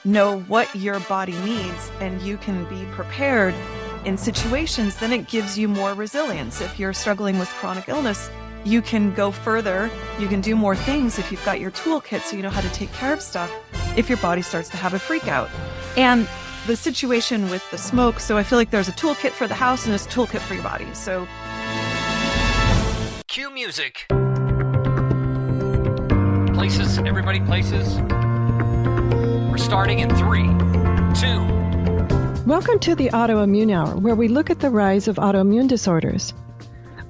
know what your body needs and you can be prepared in situations, then it gives you more resilience. If you're struggling with chronic illness, you can go further. You can do more things if you've got your toolkit so you know how to take care of stuff if your body starts to have a freak out. And the situation with the smoke, so I feel like there's a toolkit for the house and there's a toolkit for your body. So cue music. Places, everybody places. We're starting in 3, 2. Welcome to the Autoimmune Hour, where we look at the rise of autoimmune disorders.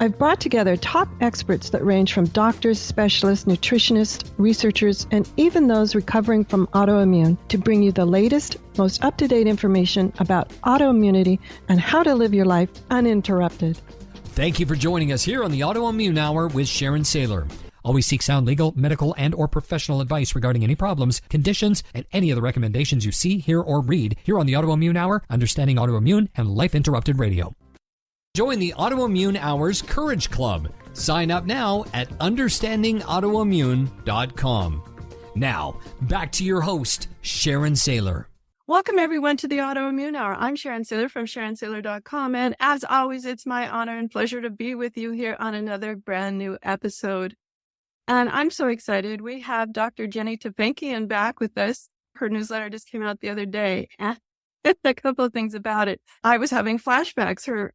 I've brought together top experts that range from doctors, specialists, nutritionists, researchers, and even those recovering from autoimmune to bring you the latest, most up-to-date information about autoimmunity and how to live your life uninterrupted. Thank you for joining us here on the Autoimmune Hour with Sharon Sayler. Always seek sound legal, medical, and or professional advice regarding any problems, conditions, and any of the recommendations you see, hear, or read here on the Autoimmune Hour, Understanding Autoimmune, and Life Interrupted Radio. Join the Autoimmune Hour's Courage Club. Sign up now at understandingautoimmune.com. Now, back to your host, Sharon Sayler. Welcome, everyone, to the Autoimmune Hour. I'm Sharon Sayler from SharonSayler.com. And as always, it's my honor and pleasure to be with you here on another brand new episode. And I'm so excited. We have Dr. Jenny Tufenkian back with us. Her newsletter just came out the other day. And a couple of things about it. I was having flashbacks to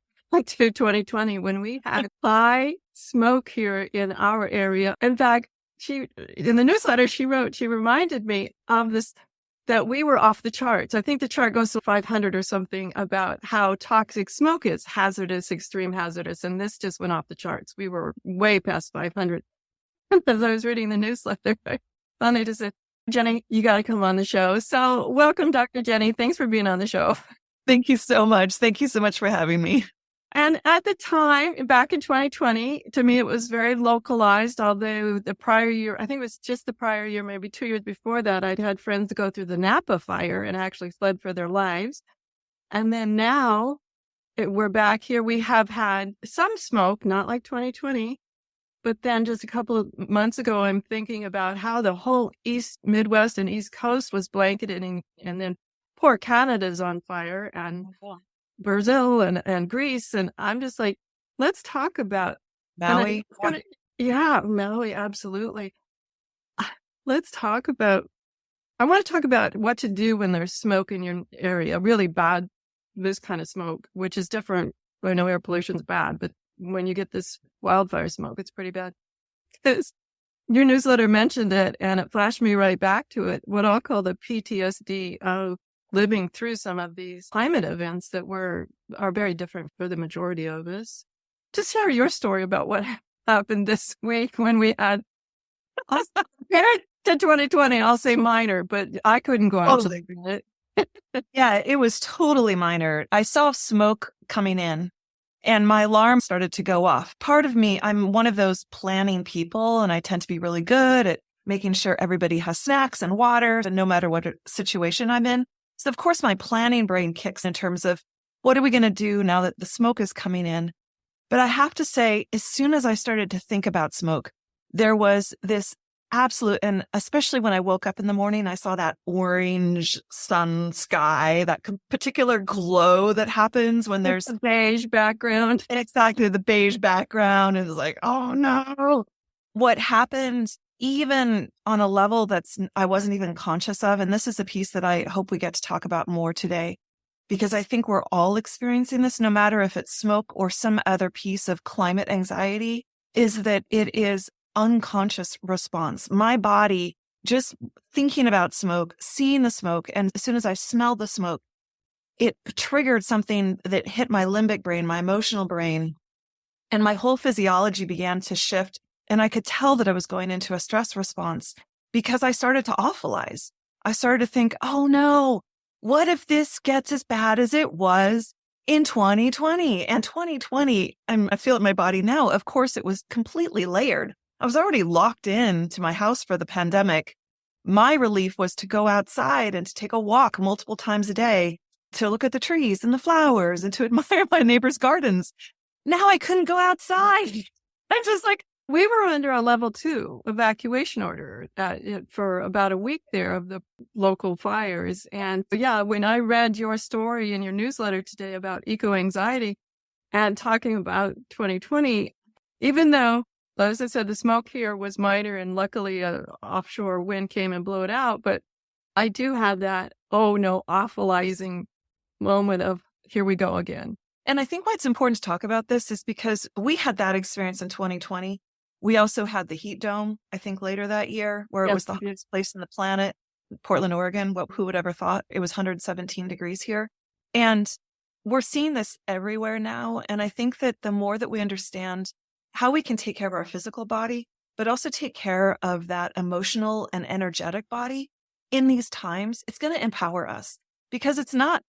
2020 when we had high smoke here in our area. In fact, in the newsletter she wrote, she reminded me of this, that we were off the charts. I think the chart goes to 500 or something about how toxic smoke is, hazardous, extreme hazardous. And this just went off the charts. We were way past 500. As I was reading the newsletter, I finally just said, Jenny, you got to come on the show. So welcome, Dr. Jenny. Thanks for being on the show. thank you so much. Thank you so much for having me. And at the time, back in 2020, to me, it was very localized, although the prior year, I think it was just the prior year, maybe 2 years before that, I'd had friends go through the Napa fire and actually fled for their lives. And then now we're back here. We have had some smoke, not like 2020, but then just a couple of months ago, I'm thinking about how the whole East, Midwest and East Coast was blanketed, and then poor Canada's on fire, and Brazil and Greece. And I'm just like, let's talk about Maui. Maui, absolutely. Let's talk about, I want to talk about what to do when there's smoke in your area, really bad, this kind of smoke, which is different. I know air pollution's bad, but when you get this wildfire smoke, it's pretty bad. Because your newsletter mentioned it, and it flashed me right back to it, what I'll call the PTSD of living through some of these climate events that are very different for the majority of us. Just share your story about what happened this week when we had, compared to 2020, I'll say minor, but I couldn't go out. Yeah, it was totally minor. I saw smoke coming in and my alarm started to go off. Part of me, I'm one of those planning people, and I tend to be really good at making sure everybody has snacks and water, and no matter what situation I'm in. So, of course, my planning brain kicks in terms of what are we going to do now that the smoke is coming in? But I have to say, as soon as I started to think about smoke, there was this absolute, and especially when I woke up in the morning, I saw that orange sun sky, that particular glow that happens when there's a beige background. Exactly, the beige background. It was like, oh no. What happened even on a level I wasn't even conscious of. And this is a piece that I hope we get to talk about more today, because I think we're all experiencing this, no matter if it's smoke or some other piece of climate anxiety, is that it is unconscious response. My body, just thinking about smoke, seeing the smoke, and as soon as I smelled the smoke, it triggered something that hit my limbic brain, my emotional brain, and my whole physiology began to shift. And I could tell that I was going into a stress response because I started to awfulize. I started to think, oh no, what if this gets as bad as it was in 2020? And 2020, I feel it in my body now. Of course, it was completely layered. I was already locked in to my house for the pandemic. My relief was to go outside and to take a walk multiple times a day, to look at the trees and the flowers and to admire my neighbors' gardens. Now I couldn't go outside. I'm just like, We were under a level 2 evacuation order for about a week there of the local fires. And yeah, when I read your story in your newsletter today about eco-anxiety and talking about 2020, even though, as I said, the smoke here was minor and luckily an offshore wind came and blew it out, but I do have that, oh no, awfulizing moment of here we go again. And I think why it's important to talk about this is because we had that experience in 2020. We also had the heat dome, I think, later that year, where it was the hottest place on the planet, Portland, Oregon. Who would ever thought? It was 117 degrees here. And we're seeing this everywhere now. And I think that the more that we understand how we can take care of our physical body, but also take care of that emotional and energetic body in these times, it's going to empower us. Because it's not,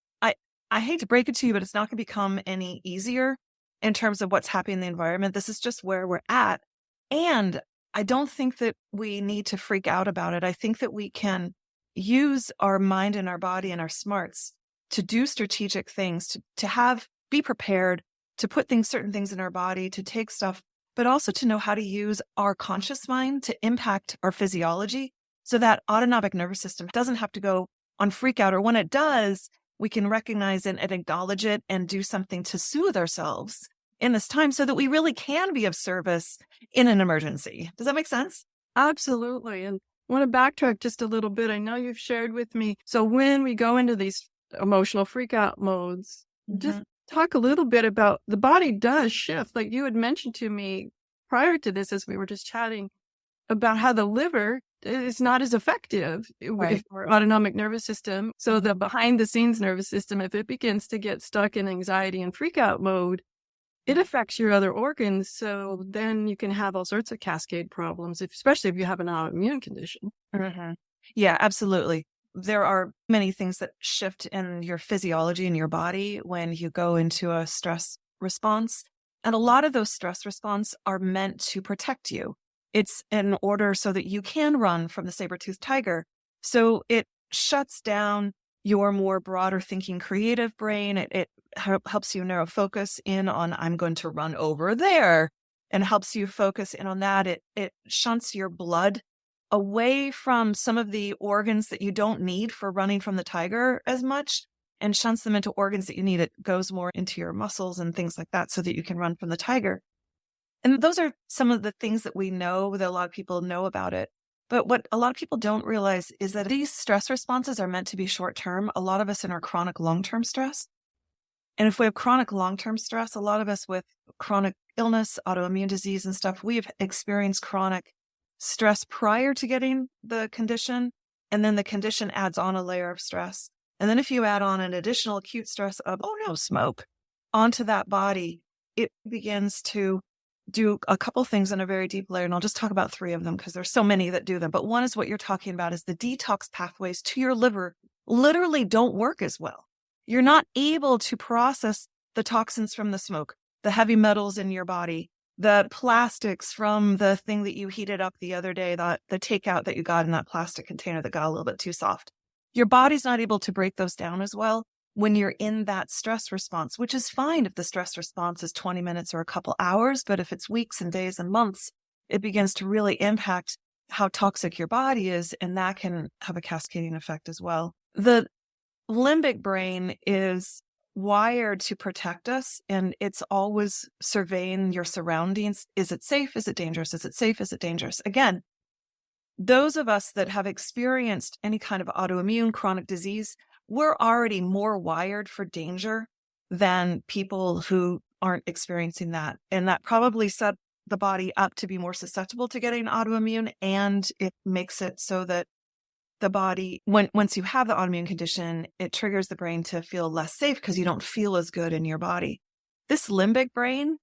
I hate to break it to you, but it's not going to become any easier in terms of what's happening in the environment. This is just where we're at. And I don't think that we need to freak out about it. I think that we can use our mind and our body and our smarts to do strategic things, to be prepared, to put certain things in our body, to take stuff, but also to know how to use our conscious mind to impact our physiology so that autonomic nervous system doesn't have to go on freak out. Or when it does, we can recognize it and acknowledge it and do something to soothe ourselves in this time so that we really can be of service in an emergency. Does that make sense? Absolutely. And I want to backtrack just a little bit. I know you've shared with me. So when we go into these emotional freak out modes, just talk a little bit about the body does shift. Like you had mentioned to me prior to this, as we were just chatting about how the liver is not as effective with our autonomic nervous system. So the behind the scenes nervous system, if it begins to get stuck in anxiety and freak out mode, it affects your other organs. So then you can have all sorts of cascade problems, especially if you have an autoimmune condition. Yeah, absolutely. There are many things that shift in your physiology in your body when you go into a stress response. And a lot of those stress responses are meant to protect you. It's in order so that you can run from the saber-toothed tiger. So it shuts down your more broader thinking creative brain. It helps you narrow focus in on, I'm going to run over there, and helps you focus in on that. It shunts your blood away from some of the organs that you don't need for running from the tiger as much and shunts them into organs that you need. It goes more into your muscles and things like that so that you can run from the tiger. And those are some of the things that we know, that a lot of people know about it. But what a lot of people don't realize is that these stress responses are meant to be short-term. A lot of us in our chronic long-term stress. And if we have chronic long-term stress, a lot of us with chronic illness, autoimmune disease and stuff, we've experienced chronic stress prior to getting the condition. And then the condition adds on a layer of stress. And then if you add on an additional acute stress of, smoke onto that body, it begins to do a couple things in a very deep layer. And I'll just talk about 3 of them because there's so many that do them. But one is what you're talking about is the detox pathways to your liver literally don't work as well. You're not able to process the toxins from the smoke, the heavy metals in your body, the plastics from the thing that you heated up the other day, the takeout that you got in that plastic container that got a little bit too soft. Your body's not able to break those down as well when you're in that stress response, which is fine if the stress response is 20 minutes or a couple hours. But if it's weeks and days and months, it begins to really impact how toxic your body is. And that can have a cascading effect as well. The limbic brain is wired to protect us, and it's always surveying your surroundings. Is it safe? Is it dangerous? Is it safe? Is it dangerous? Again, those of us that have experienced any kind of autoimmune chronic disease, we're already more wired for danger than people who aren't experiencing that. And that probably set the body up to be more susceptible to getting autoimmune. And it makes it so that the body, once you have the autoimmune condition, it triggers the brain to feel less safe because you don't feel as good in your body. This limbic brain,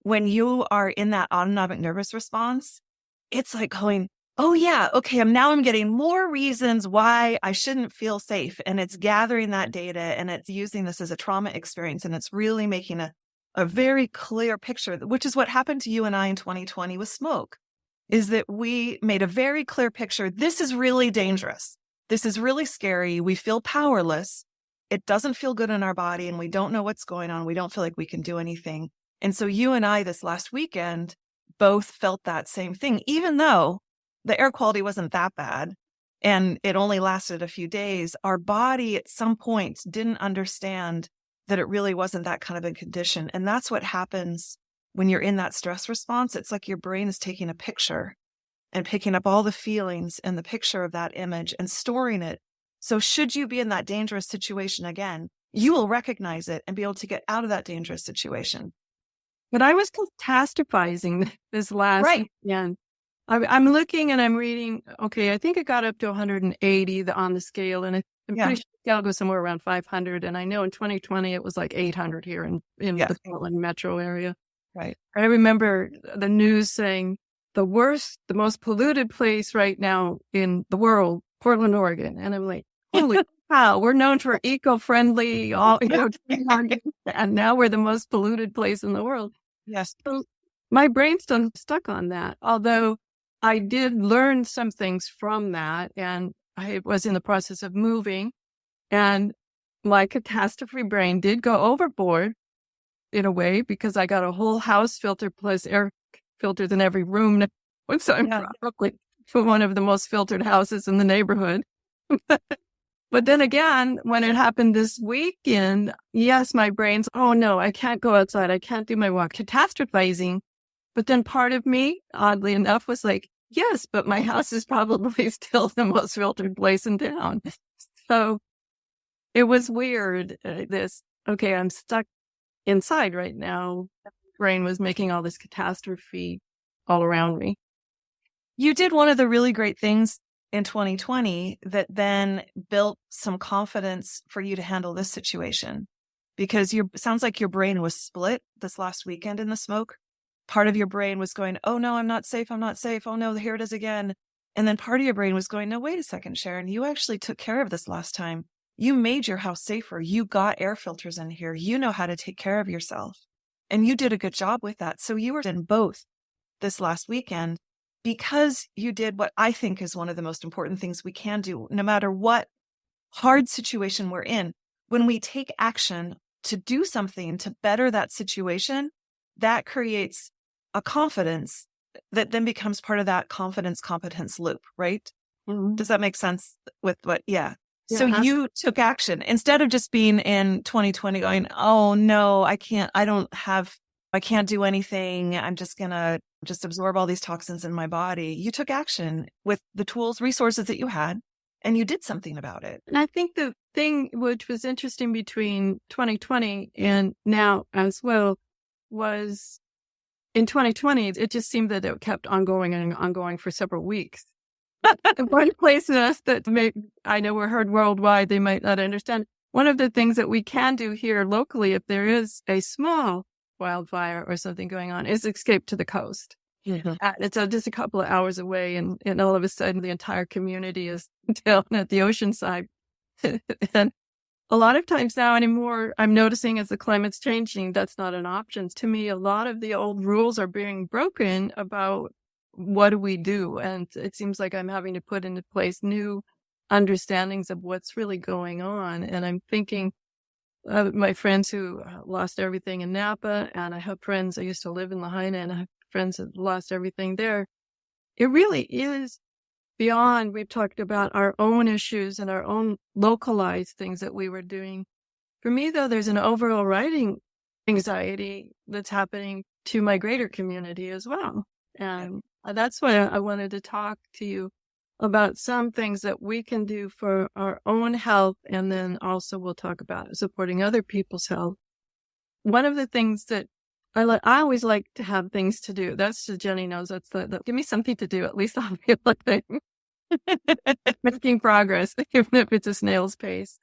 when you are in that autonomic nervous response, it's like going, oh yeah, okay, I'm getting more reasons why I shouldn't feel safe. And it's gathering that data and it's using this as a trauma experience. And it's really making a very clear picture, which is what happened to you and I in 2020 with smoke, is that we made a very clear picture. This is really dangerous. This is really scary. We feel powerless. It doesn't feel good in our body and we don't know what's going on. We don't feel like we can do anything. And so you and I this last weekend both felt that same thing, even though the air quality wasn't that bad and it only lasted a few days. Our body at some point didn't understand that it really wasn't that kind of a condition. And that's what happens when you're in that stress response. It's like your brain is taking a picture and picking up all the feelings and the picture of that image and storing it. So should you be in that dangerous situation again, you will recognize it and be able to get out of that dangerous situation. But I was catastrophizing this last weekend. I'm looking and I'm reading, okay, I think it got up to 180 on the scale, and I'm pretty sure the scale goes somewhere around 500. And I know in 2020, it was like 800 here in the Portland metro area. Right. I remember the news saying the most polluted place right now in the world, Portland, Oregon. And I'm like, holy cow, we're known for eco-friendly, and now we're the most polluted place in the world. Yes. So my brain's still stuck on that, although I did learn some things from that. And I was in the process of moving, and my catastrophe brain did go overboard in a way, because I got a whole house filter plus air filters in every room. So I'm probably one of the most filtered houses in the neighborhood. But then again, when it happened this weekend, yes, my brain's, oh no, I can't go outside. I can't do my walk, catastrophizing. But then part of me, oddly enough, was like, yes, but my house is probably still the most filtered place in town. So it was weird. Okay, I'm stuck inside right now. Brain was making all this catastrophe all around me. You did one of the really great things in 2020 that then built some confidence for you to handle this situation, because sounds like your brain was split this last weekend in the smoke. Part of your brain was going, oh no, I'm not safe. I'm not safe. Oh no, here it is again. And then part of your brain was going, no, wait a second, Sharon, you actually took care of this last time. You made your house safer. You got air filters in here. You know how to take care of yourself. And you did a good job with that. So you were in both this last weekend, because you did what I think is one of the most important things we can do, no matter what hard situation we're in. When we take action to do something to better that situation, that creates a confidence that then becomes part of that confidence competence loop, right? Mm-hmm. Does that make sense with what? Yeah. So you took action instead of just being in 2020 going, oh no, I can't do anything. I'm just going to absorb all these toxins in my body. You took action with the tools, resources that you had, and you did something about it. And I think the thing which was interesting between 2020 and now as well was in 2020, it just seemed that it kept ongoing and ongoing for several weeks. One place that I know we're heard worldwide, they might not understand. One of the things that we can do here locally, if there is a small wildfire or something going on, is escape to the coast. Mm-hmm. It's just a couple of hours away, and all of a sudden the entire community is down at the ocean side. And a lot of times now anymore, I'm noticing as the climate's changing, that's not an option. To me, a lot of the old rules are being broken about what do we do? And it seems like I'm having to put into place new understandings of what's really going on. And I'm thinking of my friends who lost everything in Napa, and I have friends, I used to live in Lahaina, and I have friends that lost everything there. It really is beyond, we've talked about our own issues and our own localized things that we were doing. For me, though, there's an overriding anxiety that's happening to my greater community as well. And that's why I wanted to talk to you about some things that we can do for our own health. And then also we'll talk about supporting other people's health. One of the things that I always like to have things to do. That's Jenny knows. That's the give me something to do. At least I'll feel like making progress, even if it's a snail's pace.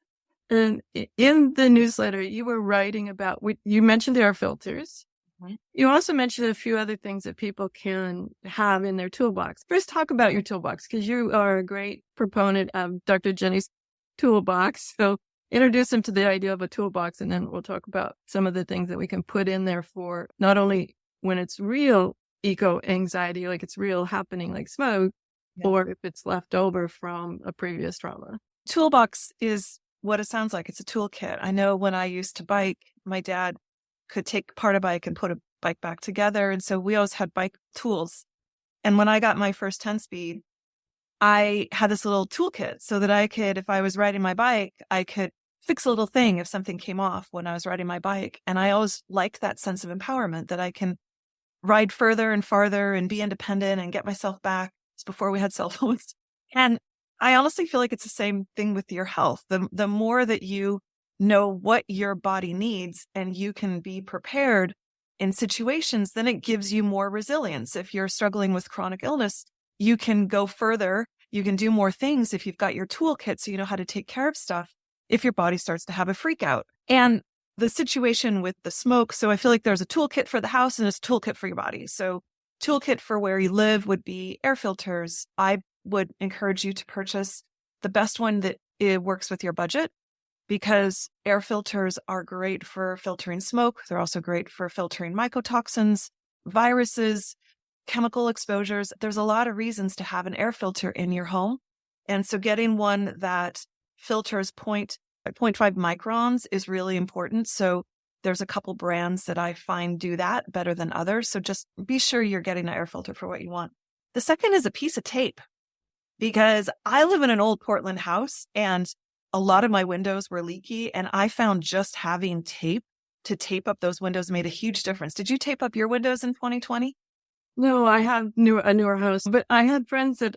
And in the newsletter, you were writing about, you mentioned air filters. Mm-hmm. You also mentioned a few other things that people can have in their toolbox. First, talk about your toolbox, because you are a great proponent of Dr. Jenny's toolbox. So introduce them to the idea of a toolbox, and then we'll talk about some of the things that we can put in there for not only when it's real eco-anxiety, like it's real happening like smoke, or if it's left over from a previous trauma. Toolbox is what it sounds like. It's a toolkit. I know when I used to bike, my dad could take part of a bike and put a bike back together. And so we always had bike tools. And when I got my first 10-speed, I had this little toolkit so that I could, if I was riding my bike, I could fix a little thing if something came off when I was riding my bike. And I always liked that sense of empowerment that I can ride further and farther and be independent and get myself back. It's before we had cell phones. And I honestly feel like it's the same thing with your health. The more that you know what your body needs and you can be prepared in situations, then it gives you more resilience. If you're struggling with chronic illness, you can go further. You can do more things if you've got your toolkit so you know how to take care of stuff if your body starts to have a freak out. And the situation with the smoke, so I feel like there's a toolkit for the house and there's a toolkit for your body. So toolkit for where you live would be air filters. I would encourage you to purchase the best one that it works with your budget, because air filters are great for filtering smoke. They're also great for filtering mycotoxins, viruses, chemical exposures. There's a lot of reasons to have an air filter in your home. And so getting one that filters 0.5 microns is really important. So there's a couple brands that I find do that better than others. So just be sure you're getting an air filter for what you want. The second is a piece of tape, because I live in an old Portland house and a lot of my windows were leaky. And I found just having tape to tape up those windows made a huge difference. Did you tape up your windows in 2020? No, I have a newer house, but I had friends that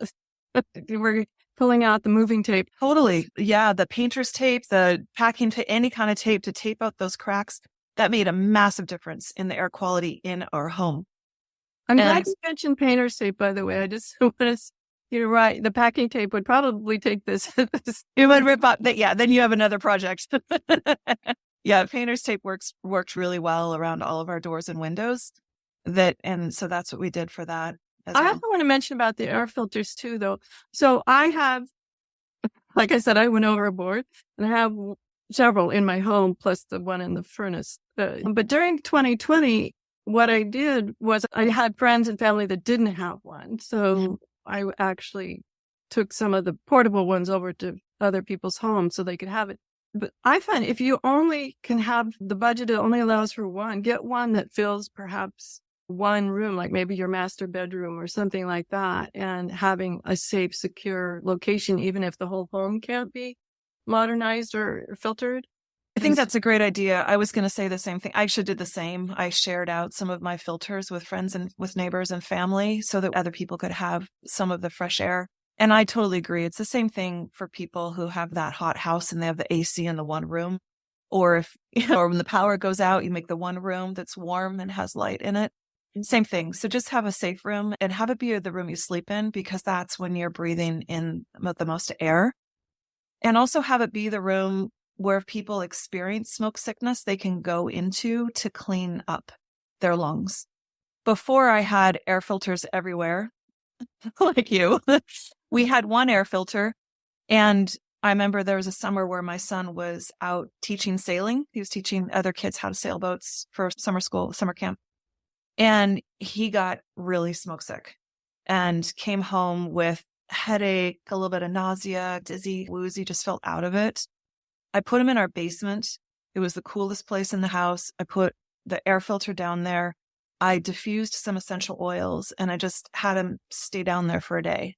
were pulling out the moving tape. Totally. Yeah. The painter's tape, the packing tape, any kind of tape to tape out those cracks. That made a massive difference in the air quality in our home. I'm glad you mentioned painter's tape, by the way. I just want to, you're right. The packing tape would probably take this. It would rip up. Yeah. Then you have another project. Yeah. Painter's tape worked really well around all of our doors and windows. And so that's what we did for that. I also want to mention about the air filters too, though. So I have, like I said, I went overboard and I have several in my home, plus the one in the furnace. But during 2020, what I did was I had friends and family that didn't have one. So I actually took some of the portable ones over to other people's homes so they could have it. But I find if you only can have the budget, it only allows for one, get one that fills perhaps one room, like maybe your master bedroom or something like that, and having a safe, secure location, even if the whole home can't be modernized or filtered. I think that's a great idea. I was going to say the same thing. I actually did the same. I shared out some of my filters with friends and with neighbors and family so that other people could have some of the fresh air. And I totally agree. It's the same thing for people who have that hot house and they have the AC in the one room. Or if, or when the power goes out, you make the one room that's warm and has light in it. Same thing. So just have a safe room and have it be the room you sleep in, because that's when you're breathing in the most air. And also have it be the room where if people experience smoke sickness, they can go into to clean up their lungs. Before I had air filters everywhere, like you, we had one air filter. And I remember there was a summer where my son was out teaching sailing. He was teaching other kids how to sail boats for summer camp. And he got really smoke sick and came home with headache, a little bit of nausea, dizzy, woozy, just felt out of it. I put him in our basement. It was the coolest place in the house. I put the air filter down there. I diffused some essential oils and I just had him stay down there for a day.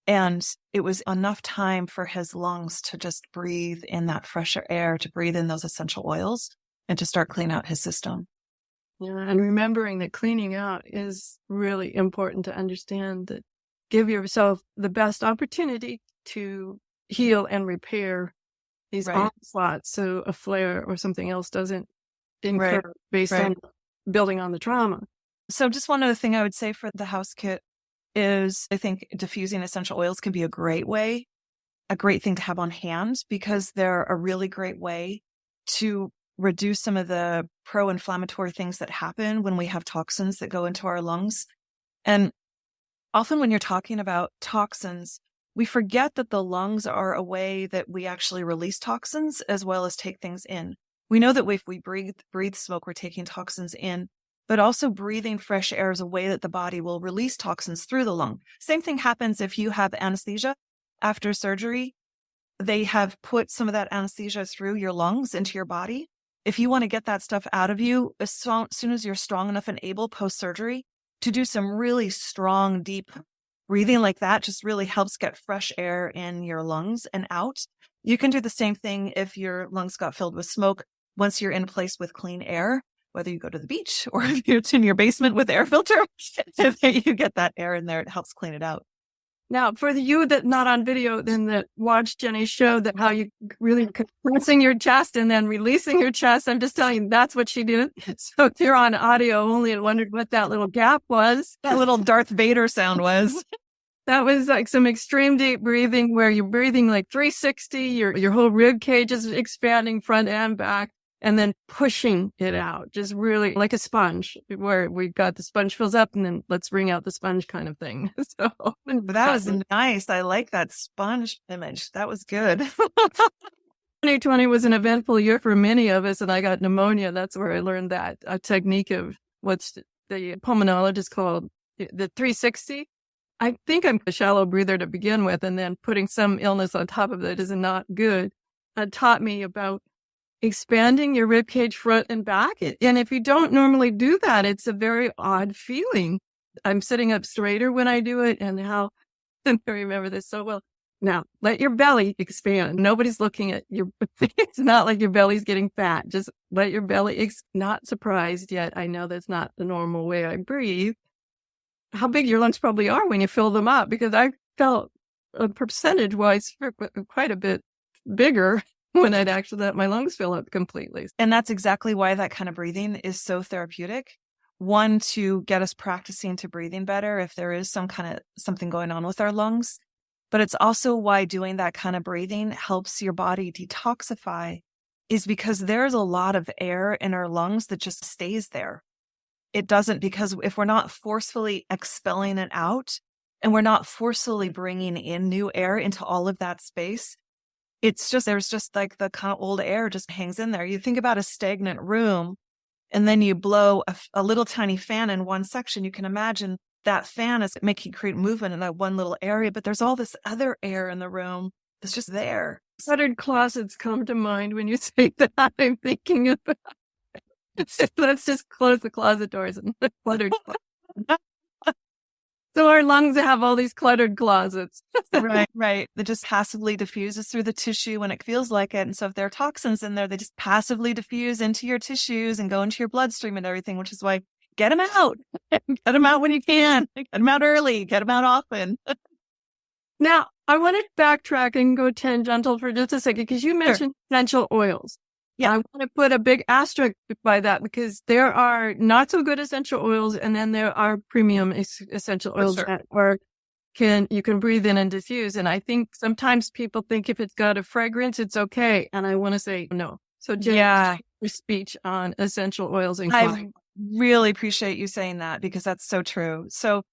And it was enough time for his lungs to just breathe in that fresher air, to breathe in those essential oils and to start cleaning out his system. Yeah, and remembering that cleaning out is really important to understand, that give yourself the best opportunity to heal and repair these onslaughts so a flare or something else doesn't incur based on building on the trauma. So just one other thing I would say for the house kit is I think diffusing essential oils can be a great thing to have on hand, because they're a really great way to reduce some of the pro-inflammatory things that happen when we have toxins that go into our lungs. And often when you're talking about toxins, we forget that the lungs are a way that we actually release toxins as well as take things in. We know that if we breathe smoke, we're taking toxins in, but also breathing fresh air is a way that the body will release toxins through the lung. Same thing happens if you have anesthesia after surgery. They have put some of that anesthesia through your lungs into your body. if you want to get that stuff out of you, as soon as you're strong enough and able post-surgery to do some really strong, deep breathing like that, just really helps get fresh air in your lungs and out. You can do the same thing if your lungs got filled with smoke. Once you're in a place with clean air, whether you go to the beach or if it's in your basement with air filter, if you get that air in there, it helps clean it out. Now, for you that not on video, then that watched Jenny's show, that how you really compressing your chest and then releasing your chest, I'm just telling you, that's what she did. So if you're on audio only and wondered what that little gap was, that little Darth Vader sound was. That was like some extreme deep breathing where you're breathing like 360, your whole rib cage is expanding front and back, and then pushing it out, just really like a sponge, where we got the sponge fills up and then let's wring out the sponge kind of thing. So that was nice. I like that sponge image. That was good. 2020 was an eventful year for many of us, and I got pneumonia. That's where I learned that a technique of what's the pulmonologist called the 360. I think I'm a shallow breather to begin with, and then putting some illness on top of it is not good. It taught me about expanding your rib cage front and back. And if you don't normally do that, it's a very odd feeling. I'm sitting up straighter when I do it, and how I remember this so well. Now, let your belly expand. Nobody's looking at your, it's not like your belly's getting fat. Just let your belly, not surprised yet. I know that's not the normal way I breathe. How big your lungs probably are when you fill them up, because I felt percentage-wise quite a bit bigger when I'd actually let my lungs fill up completely. And that's exactly why that kind of breathing is so therapeutic. One, to get us practicing to breathing better if there is something going on with our lungs. But it's also why doing that kind of breathing helps your body detoxify, is because there's a lot of air in our lungs that just stays there. It doesn't, because if we're not forcefully expelling it out and we're not forcefully bringing in new air into all of that space, there's just like the kind of old air just hangs in there. You think about a stagnant room, and then you blow a little tiny fan in one section. You can imagine that fan is create movement in that one little area, but there's all this other air in the room that's just there. Cluttered closets come to mind when you say that. I'm thinking about let's just close the closet doors and the cluttered closets. So our lungs have all these cluttered closets. Right. That just passively diffuses through the tissue when it feels like it. And so if there are toxins in there, they just passively diffuse into your tissues and go into your bloodstream and everything, which is why get them out. Get them out when you can. Get them out early. Get them out often. Now, I want to backtrack and go tangential for just a second, because you mentioned essential oils. Yeah, I want to put a big asterisk by that, because there are not so good essential oils, and then there are premium essential oils that you can breathe in and diffuse. And I think sometimes people think if it's got a fragrance, it's okay. And I want to say no. So your speech on essential oils and I really appreciate you saying that, because that's so true. So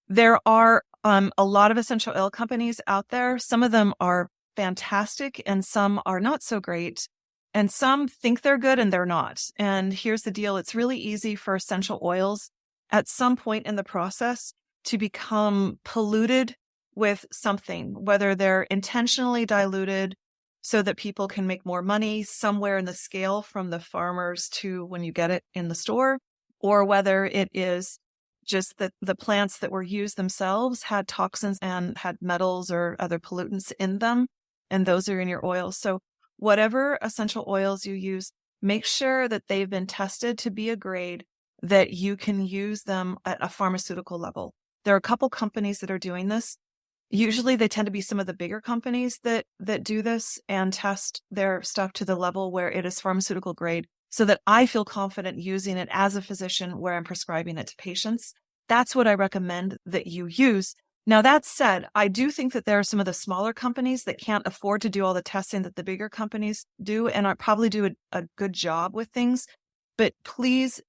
there are a lot of essential oil companies out there. Some of them are fantastic and some are not so great. And some think they're good and they're not. And here's the deal. It's really easy for essential oils at some point in the process to become polluted with something, whether they're intentionally diluted so that people can make more money somewhere in the scale from the farmers to when you get it in the store, or whether it is just that the plants that were used themselves had toxins and had metals or other pollutants in them, and those are in your oils. So whatever essential oils you use, make sure that they've been tested to be a grade that you can use them at a pharmaceutical level. There are a couple companies that are doing this. Usually they tend to be some of the bigger companies that do this and test their stuff to the level where it is pharmaceutical grade, so that I feel confident using it as a physician where I'm prescribing it to patients. That's what I recommend that you use. Now, that said, I do think that there are some of the smaller companies that can't afford to do all the testing that the bigger companies do, and I probably do a good job with things. But please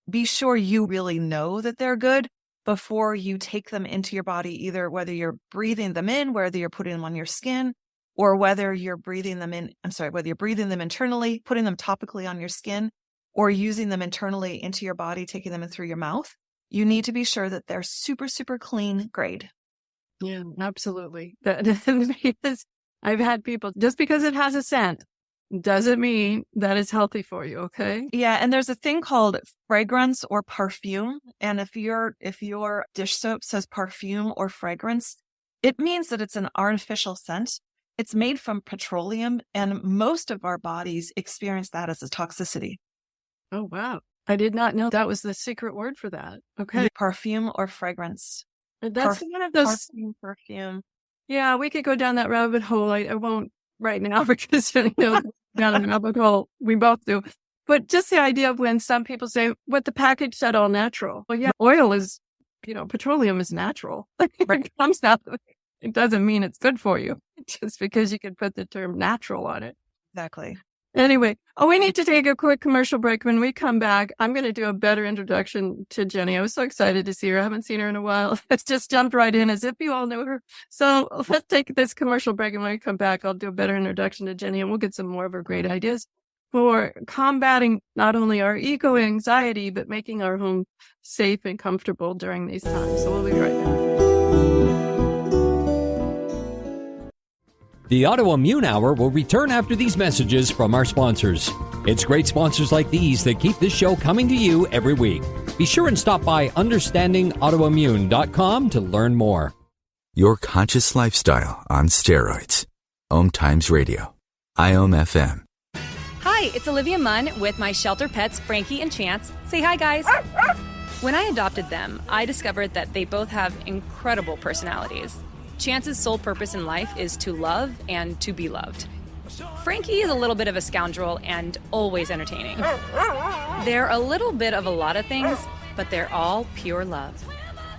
be sure you really know that they're good before you take them into your body, either whether you're breathing them in, whether you're putting them on your skin, or whether you're breathing them in, whether you're breathing them internally, putting them topically on your skin, or using them internally into your body, taking them in through your mouth. You need to be sure that they're super, super clean grade. Yeah, absolutely. Because I've had people, just because it has a scent, doesn't mean that it's healthy for you, okay? Yeah, and there's a thing called fragrance or perfume. And if your dish soap says perfume or fragrance, it means that it's an artificial scent. It's made from petroleum, and most of our bodies experience that as a toxicity. Oh, wow. I did not know that was the secret word for that. Okay. Perfume or fragrance. That's one of those. Perfume. Yeah, we could go down that rabbit hole. I won't right now because, down a rabbit hole, we both do. But just the idea of when some people say, what the package said, all natural. Well, yeah, oil is, petroleum is natural. It comes out. It doesn't mean it's good for you just because you can put the term natural on it. Exactly. Anyway, we need to take a quick commercial break. When we come back, I'm going to do a better introduction to Jenny. I was so excited to see her. I haven't seen her in a while. It's just jumped right in as if you all knew her. So let's take this commercial break. And when we come back, I'll do a better introduction to Jenny and we'll get some more of her great ideas for combating not only our eco anxiety, but making our home safe and comfortable during these times. So we'll be right back. The Autoimmune Hour will return after these messages from our sponsors. It's great sponsors like these that keep this show coming to you every week. Be sure and stop by understandingautoimmune.com to learn more. Your conscious lifestyle on steroids. OMTimes Radio. IOM FM. Hi, it's Olivia Munn with my shelter pets, Frankie and Chance. Say hi, guys. When I adopted them, I discovered that they both have incredible personalities. Chance's sole purpose in life is to love and to be loved. Frankie is a little bit of a scoundrel and always entertaining. They're a little bit of a lot of things, but they're all pure love.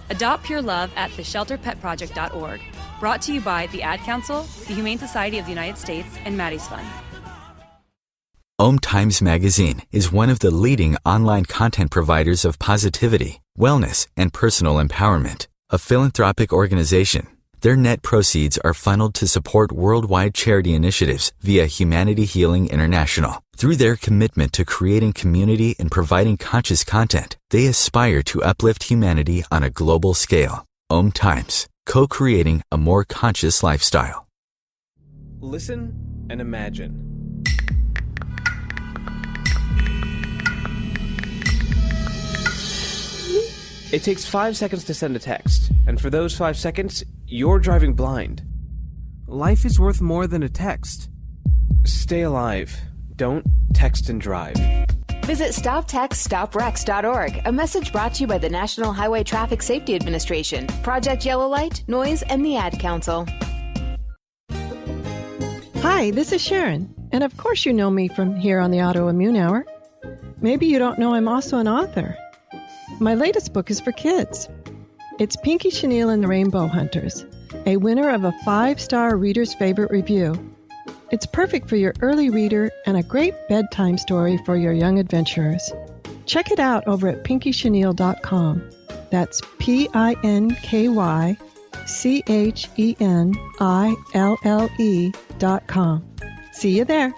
Adopt pure love at theshelterpetproject.org. Brought to you by the Ad Council, the Humane Society of the United States, and Maddie's Fund. OMTimes Magazine is one of the leading online content providers of positivity, wellness, and personal empowerment. A philanthropic organization, their net proceeds are funneled to support worldwide charity initiatives via Humanity Healing International. Through their commitment to creating community and providing conscious content, they aspire to uplift humanity on a global scale. OMTimes, co-creating a more conscious lifestyle. Listen and imagine. It takes 5 seconds to send a text, and for those 5 seconds, you're driving blind. Life is worth more than a text. Stay alive. Don't text and drive. Visit StopTextStopWrecks.org, a message brought to you by the National Highway Traffic Safety Administration, Project Yellow Light, Noise, and the Ad Council. Hi, this is Sharon, and of course you know me from here on the Autoimmune Hour. Maybe you don't know I'm also an author. My latest book is for kids. It's Pinky Chenille and the Rainbow Hunters, a winner of a 5-star reader's favorite review. It's perfect for your early reader and a great bedtime story for your young adventurers. Check it out over at pinkychenille.com. That's PinkyChenille.com. See you there.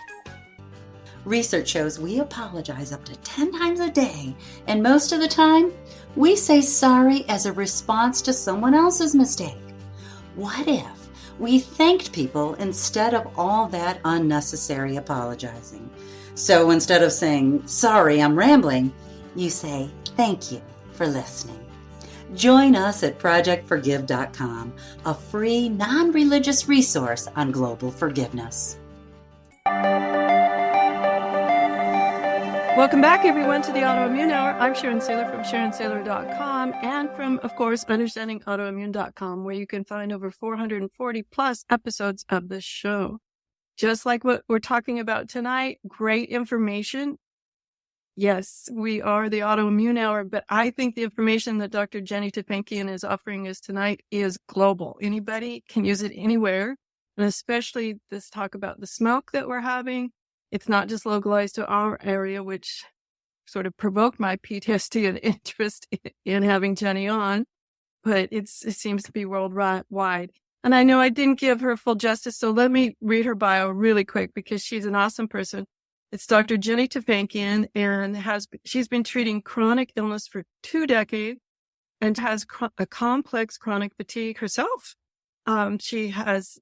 Research shows we apologize up to 10 times a day, and most of the time, we say sorry as a response to someone else's mistake. What if we thanked people instead of all that unnecessary apologizing? So instead of saying, sorry, I'm rambling, you say, thank you for listening. Join us at ProjectForgive.com, a free, non-religious resource on global forgiveness. Welcome back, everyone, to the Autoimmune Hour. I'm Sharon Sayler from SharonSayler.com and from, of course, UnderstandingAutoimmune.com, where you can find over 440 plus episodes of the show. Just like what we're talking about tonight, great information. Yes, we are the Autoimmune Hour, but I think the information that Dr. Jenny Tufenkian is offering us tonight is global. Anybody can use it anywhere, and especially this talk about the smoke that we're having. It's not just localized to our area, which sort of provoked my PTSD and interest in having Jenny on, but it seems to be worldwide. And I know I didn't give her full justice, so let me read her bio really quick because she's an awesome person. It's Dr. Jenny Tufenkian, and she's been treating chronic illness for 2 decades and has a complex chronic fatigue herself. She has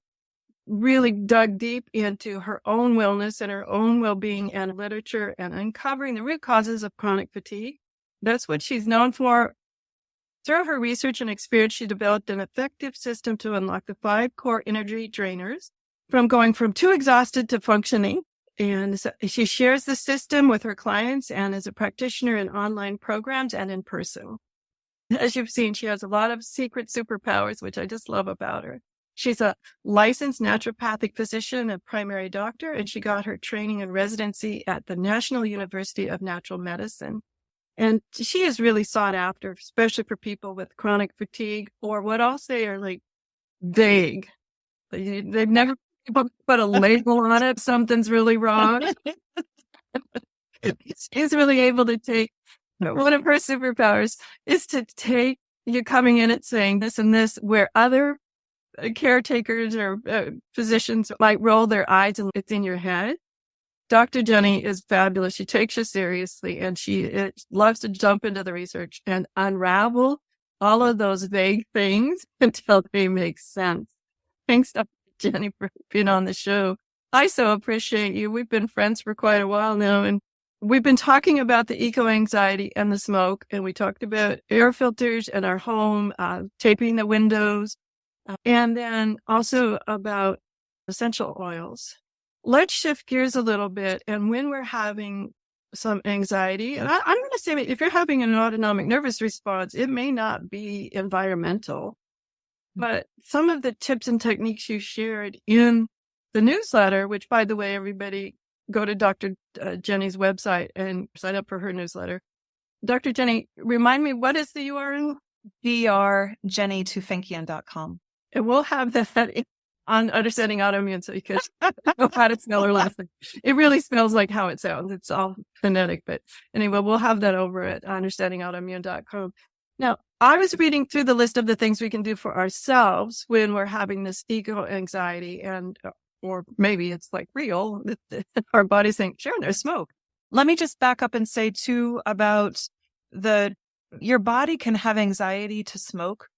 really dug deep into her own wellness and her own well-being and literature and uncovering the root causes of chronic fatigue. That's what she's known for. Through her research and experience, she developed an effective system to unlock the 5 core energy drainers from going from too exhausted to functioning. And so she shares the system with her clients and as a practitioner in online programs and in person. As you've seen, she has a lot of secret superpowers, which I just love about her. She's a licensed naturopathic physician and primary doctor, and she got her training and residency at the National University of Natural Medicine. And she is really sought after, especially for people with chronic fatigue or what I'll say are like vague. They've never put a label on it. Something's really wrong. She's really able to take, one of her superpowers is to take you coming in and saying this and this, where other caretakers or physicians might roll their eyes and it's in your head. Dr. Jenny is fabulous. She takes you seriously, and she loves to jump into the research and unravel all of those vague things until they make sense. Thanks, Dr. Jenny, for being on the show. I so appreciate you. We've been friends for quite a while now, and we've been talking about the eco-anxiety and the smoke, and we talked about air filters in our home, taping the windows, and then also about essential oils. Let's shift gears a little bit. And when we're having some anxiety, and I'm going to say, if you're having an autonomic nervous response, it may not be environmental, but some of the tips and techniques you shared in the newsletter, which, by the way, everybody go to Dr. Jenny's website and sign up for her newsletter. Dr. Jenny, remind me, what is the URL? drjennytufenkian.com. And we'll have that on Understanding Autoimmune, so you can know how to spell her last name. It really spells like how it sounds. It's all phonetic, but anyway, we'll have that over at understandingautoimmune.com. Now, I was reading through the list of the things we can do for ourselves when we're having this eco-anxiety, and or maybe it's like real. Our body's saying, Sharon, there's smoke. Let me just back up and say too about your body can have anxiety to smoke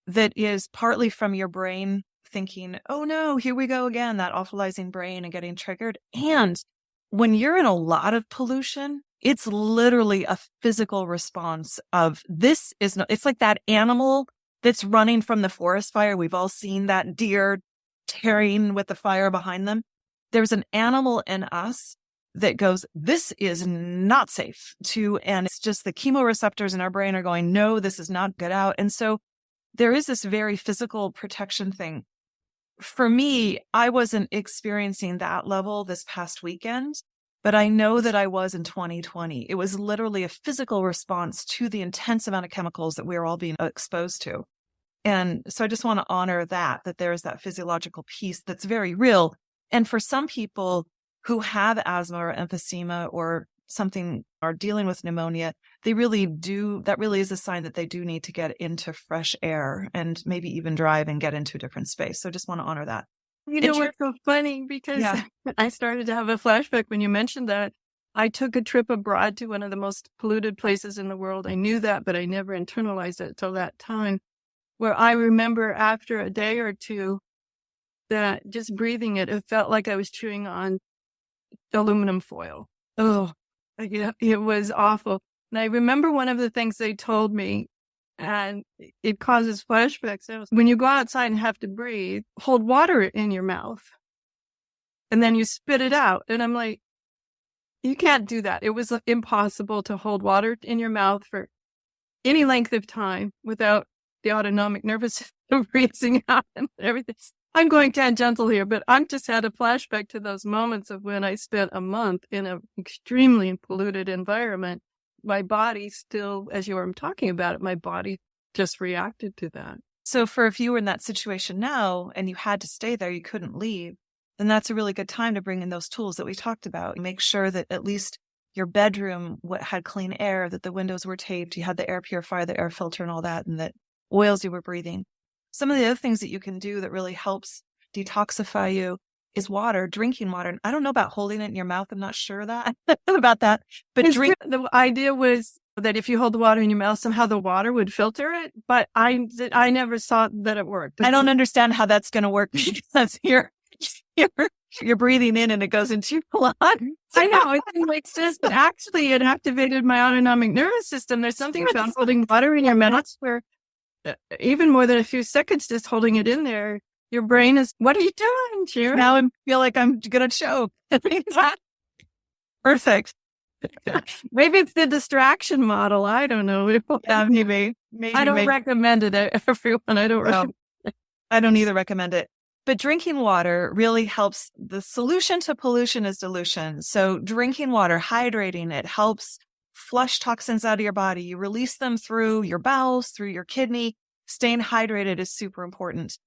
that is partly from your brain thinking, oh no, here we go again, that awfulizing brain and getting triggered. And when you're in a lot of pollution, it's literally a physical response of this is no, it's like that animal that's running from the forest fire. We've all seen that deer tearing with the fire behind them. There's an animal in us that goes, this is not safe and it's just the chemoreceptors in our brain are going, no, this is not good out. And so there is this very physical protection thing. For me, I wasn't experiencing that level this past weekend, but I know that I was in 2020. It was literally a physical response to the intense amount of chemicals that we are all being exposed to. And so I just want to honor that there is that physiological piece that's very real. And for some people who have asthma or emphysema or something are dealing with pneumonia, they really do. That really is a sign that they do need to get into fresh air and maybe even drive and get into a different space. So just want to honor that. You know what's so funny? Because I started to have a flashback when you mentioned that. I took a trip abroad to one of the most polluted places in the world. I knew that, but I never internalized it till that time, where I remember after a day or two that just breathing it felt like I was chewing on aluminum foil. Oh, it was awful. And I remember one of the things they told me, and it causes flashbacks. When you go outside and have to breathe, hold water in your mouth and then you spit it out. And I'm like, you can't do that. It was impossible to hold water in your mouth for any length of time without the autonomic nervous system freezing out and everything. I'm going tangential here, but I've just had a flashback to those moments of when I spent a month in an extremely polluted environment. My body still, as you were talking about it, my body just reacted to that. So if you were in that situation now and you had to stay there, you couldn't leave, then that's a really good time to bring in those tools that we talked about. Make sure that at least your bedroom had clean air, that the windows were taped, you had the air purifier, the air filter and all that, and that oils you were breathing. Some of the other things that you can do that really helps detoxify you is water, drinking water. And I don't know about holding it in your mouth. I'm not sure about that. But the idea was that if you hold the water in your mouth, somehow the water would filter it. But I never saw that it worked. I don't understand how that's going to work because you're breathing in and it goes into your lungs. I know it makes sense, but actually it activated my autonomic nervous system. There's something about holding water in your mouth where even more than a few seconds, just holding it in there, your brain is, what are you doing, Sharon? Now I feel like I'm going to choke. Perfect. Maybe it's the distraction model. I don't know. Yeah, maybe. I don't recommend it, everyone. I don't either recommend it. But drinking water really helps. The solution to pollution is dilution. So drinking water, hydrating, it helps flush toxins out of your body. You release them through your bowels, through your kidney. Staying hydrated is super important.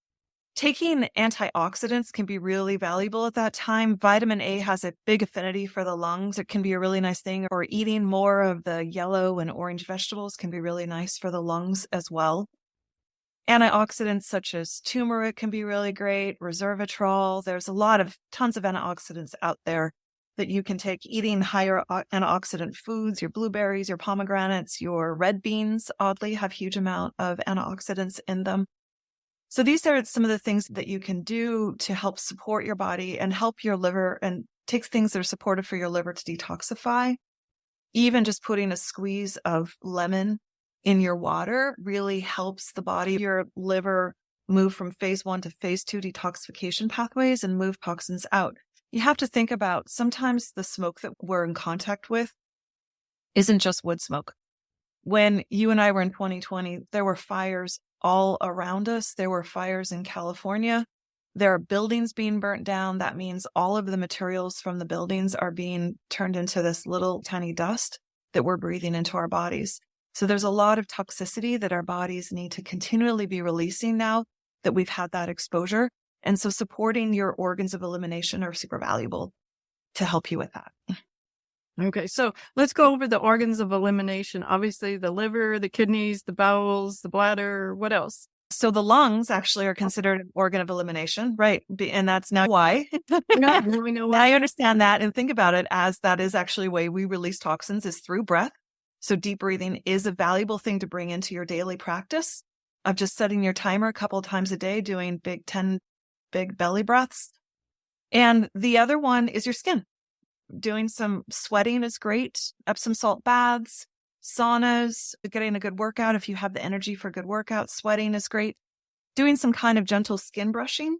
Taking antioxidants can be really valuable at that time. Vitamin A has a big affinity for the lungs. It can be a really nice thing. Or eating more of the yellow and orange vegetables can be really nice for the lungs as well. Antioxidants such as turmeric can be really great. Resveratrol. There's tons of antioxidants out there that you can take. Eating higher antioxidant foods, your blueberries, your pomegranates, your red beans, oddly, have huge amount of antioxidants in them. So these are some of the things that you can do to help support your body and help your liver, and take things that are supportive for your liver to detoxify. Even just putting a squeeze of lemon in your water really helps the body, your liver, move from phase 1 to phase 2 detoxification pathways and move toxins out. You have to think about sometimes the smoke that we're in contact with isn't just wood smoke. When you and I were in 2020, there were fires all around us. There were fires in California. There are buildings being burnt down. That means all of the materials from the buildings are being turned into this little tiny dust that we're breathing into our bodies. So there's a lot of toxicity that our bodies need to continually be releasing now that we've had that exposure. And so supporting your organs of elimination are super valuable to help you with that. Okay, so let's go over the organs of elimination. Obviously, the liver, the kidneys, the bowels, the bladder. What else? So the lungs actually are considered an organ of elimination, right? And that's now why. No, we know why. Now you understand that and think about it as that is actually a way we release toxins is through breath. So deep breathing is a valuable thing to bring into your daily practice of just setting your timer a couple of times a day, doing 10 big belly breaths. And the other one is your skin. Doing some sweating is great. Epsom salt baths, saunas, getting a good workout. If you have the energy for a good workout, sweating is great. Doing some kind of gentle skin brushing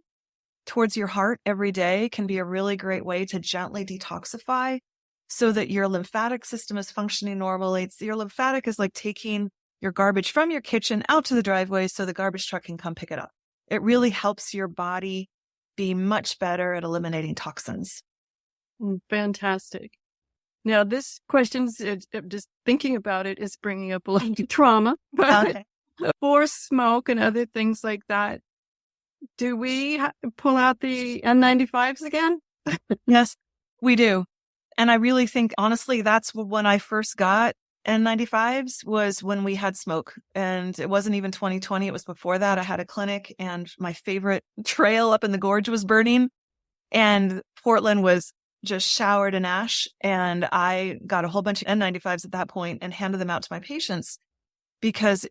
towards your heart every day can be a really great way to gently detoxify so that your lymphatic system is functioning normally. Your lymphatic is like taking your garbage from your kitchen out to the driveway so the garbage truck can come pick it up. It really helps your body be much better at eliminating toxins. Fantastic. Now, this question, just thinking about it, is bringing up a lot of trauma. Okay. For smoke and other things like that, do we pull out the N95s again? Yes, we do. And I really think, honestly, that's when I first got N95s was when we had smoke. And it wasn't even 2020. It was before that. I had a clinic and my favorite trail up in the gorge was burning. And Portland was just showered in ash. And I got a whole bunch of N95s at that point and handed them out to my patients because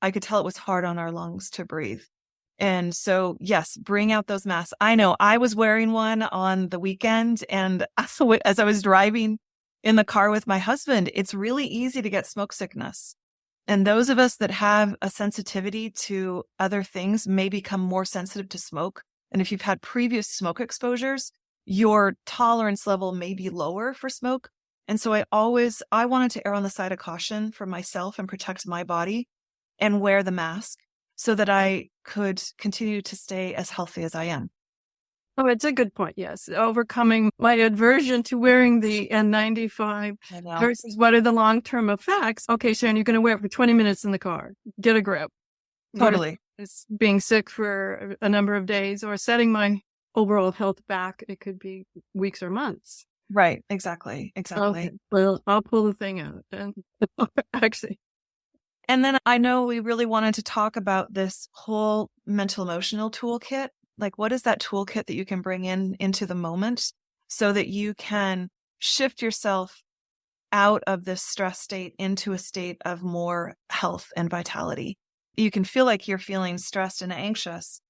I could tell it was hard on our lungs to breathe. And so, yes, bring out those masks. I know I was wearing one on the weekend, and as I was driving in the car with my husband, it's really easy to get smoke sickness. And those of us that have a sensitivity to other things may become more sensitive to smoke. And if you've had previous smoke exposures, your tolerance level may be lower for smoke. And so I wanted to err on the side of caution for myself and protect my body and wear the mask so that I could continue to stay as healthy as I am. Oh, it's a good point. Yes. Overcoming my aversion to wearing the N95 versus what are the long-term effects? Okay, Sharon, you're going to wear it for 20 minutes in the car. Get a grip. Totally. It's being sick for a number of days or setting my overall health back. It could be weeks or months. Right. Exactly. Okay. Well, I'll pull the thing out. Actually. And then I know we really wanted to talk about this whole mental emotional toolkit. Like, what is that toolkit that you can bring into the moment so that you can shift yourself out of this stress state into a state of more health and vitality? You can feel like you're feeling stressed and anxious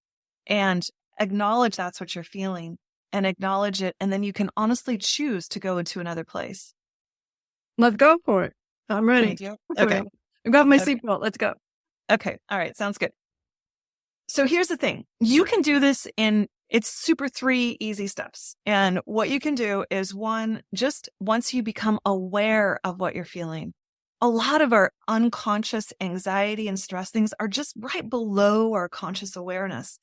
and acknowledge that's what you're feeling. and acknowledge it. And then you can honestly choose to go into another place. Let's go for it. I'm ready. Thank you. Okay. I've got my Okay. seatbelt. Let's go. Okay. All right. Sounds good. So here's the thing. You can do this it's super 3 easy steps. And what you can do is one, just once you become aware of what you're feeling, a lot of our unconscious anxiety and stress things are just right below our conscious awareness.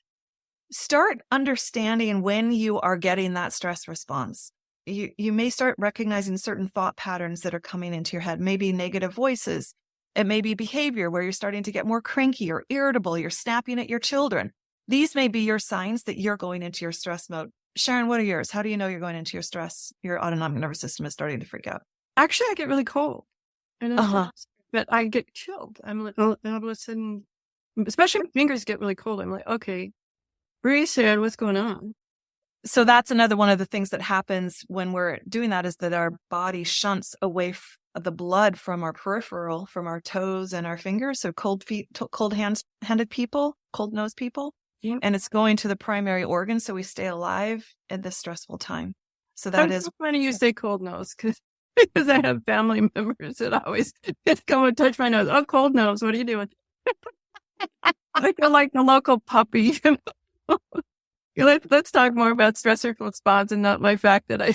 Start understanding when you are getting that stress response. You may start recognizing certain thought patterns that are coming into your head, maybe negative voices. It may be behavior where you're starting to get more cranky or irritable. You're snapping at your children. These may be your signs that you're going into your stress mode. Sharon, what are yours? How do you know you're going into your stress? Your autonomic nervous system is starting to freak out. Actually, I get really cold. But I get chilled. I'm like, all of a sudden, especially my fingers get really cold. I'm like, okay, breathe, Sharon, what's going on? So that's another one of the things that happens when we're doing that is that our body shunts away the blood from our peripheral, from our toes and our fingers. So cold feet, cold-handed people, cold-nosed people. Yeah. And it's going to the primary organ. So we stay alive at this stressful time. So that is funny you say cold nose because I have family members that always come and touch my nose. Oh, cold nose. What are you doing? I feel like the local puppy. Let's talk more about stressor response and not my fact that I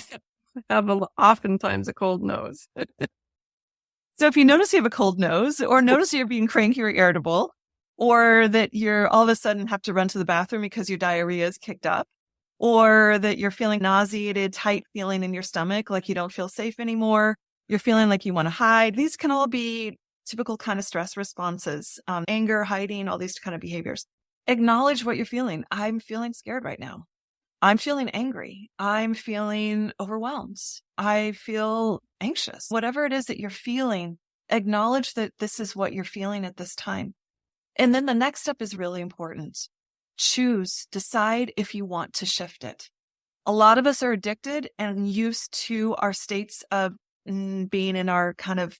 have oftentimes a cold nose. So if you notice you have a cold nose or notice you're being cranky or irritable, or that you're all of a sudden have to run to the bathroom because your diarrhea is kicked up, or that you're feeling nauseated, tight feeling in your stomach, like you don't feel safe anymore, you're feeling like you want to hide. These can all be typical kind of stress responses, anger, hiding, all these kind of behaviors. Acknowledge what you're feeling. I'm feeling scared right now. I'm feeling angry. I'm feeling overwhelmed. I feel anxious. Whatever it is that you're feeling, acknowledge that this is what you're feeling at this time. And then the next step is really important. Decide if you want to shift it. A lot of us are addicted and used to our states of being in our kind of